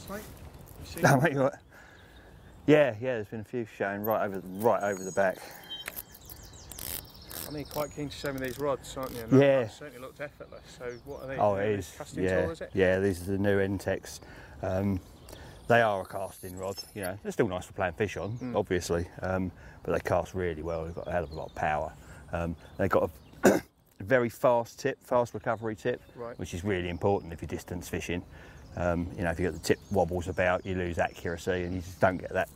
last night? No, mate, right. Yeah, there's been a few showing right over the back. I mean, quite keen to show me these rods, aren't you? And yeah. That certainly looked effortless. So what are they? Oh, it is. Casting tool, is it? Yeah, these are the new N-Tecs. They are a casting rod. You know, they're still nice for playing fish on, obviously, but they cast really well. They've got a hell of a lot of power. They've got a very fast recovery tip, right, which is really important if you're distance fishing. You know, if you get the tip wobbles about, you lose accuracy, and you just don't get that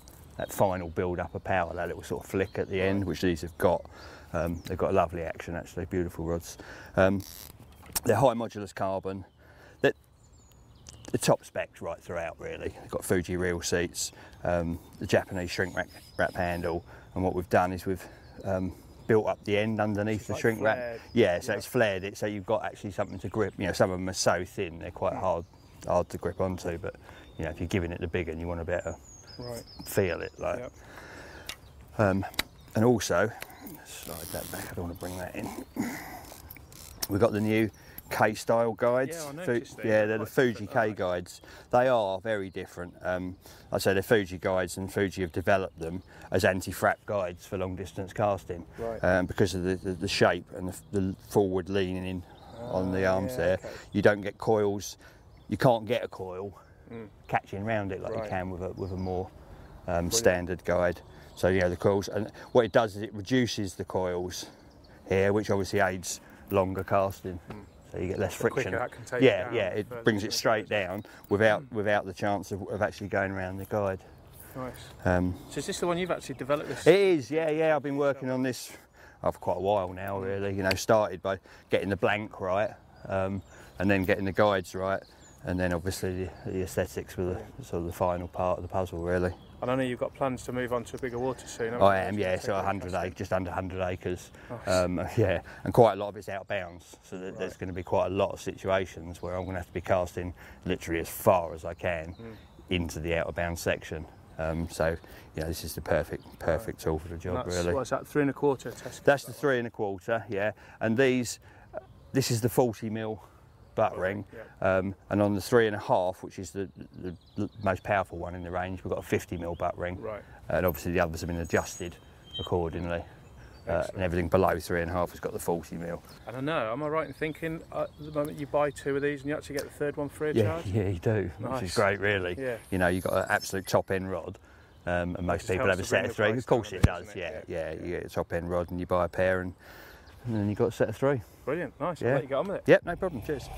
final build up of power, that little sort of flick at the end, which these have got. They've got lovely action, actually, beautiful rods. They're high modulus carbon. The top specs right throughout, really. They've got Fuji reel seats, the Japanese shrink wrap handle, and what we've done is we've built up the end underneath the shrink wrap. Yeah, so it's flared it, so you've got actually something to grip. You know, some of them are so thin, they're quite hard to grip onto, but you know, if you're giving it the big one, you want to be able to feel it. Like. And also, slide that back, I don't want to bring that in. We've got the new K-style guides. Yeah, I noticed they're the Fuji K guides. They are very different. I'd say they're Fuji guides, and Fuji have developed them as anti-frap guides for long distance casting, because of the shape and the forward leaning in on the arms there. Okay. You don't get coils. You can't get a coil catching round it like you can with a more standard guide. So yeah, the coils, and what it does is it reduces the coils here, which obviously aids longer casting. So you get less friction. It brings it straight down without the chance of actually going around the guide. Nice. So is this the one you've actually developed? This? It is, yeah. I've been working on this for quite a while now, really. You know, started by getting the blank right, and then getting the guides right, and then obviously the aesthetics were the sort of the final part of the puzzle, really. And I know you've got plans to move on to a bigger water soon. I am, yeah. So 100 acres, just under 100 acres. Nice. Yeah, and quite a lot of it's out of bounds. So there's going to be quite a lot of situations where I'm going to have to be casting literally as far as I can into the out of bounds section. So yeah, this is the perfect tool for the job, really. What's that, 3 1/4 test? That's the 3 1/4, yeah. And this is the 40mm butt ring, and on the 3 1/2, which is the most powerful one in the range, we've got a 50mm butt ring, and obviously the others have been adjusted accordingly, and everything below 3 1/2 has got the 40mm. And I know, am I right in thinking at the moment you buy 2 of these and you actually get the third one free of charge? Yeah, you do, which is great, really. You know, you've got an absolute top end rod, and most people have a set of 3. Of course it does, you get a top end rod and you buy a pair, and then you've got a set of 3. Brilliant, nice. I'll let you get on with it. Yep, no problem, cheers.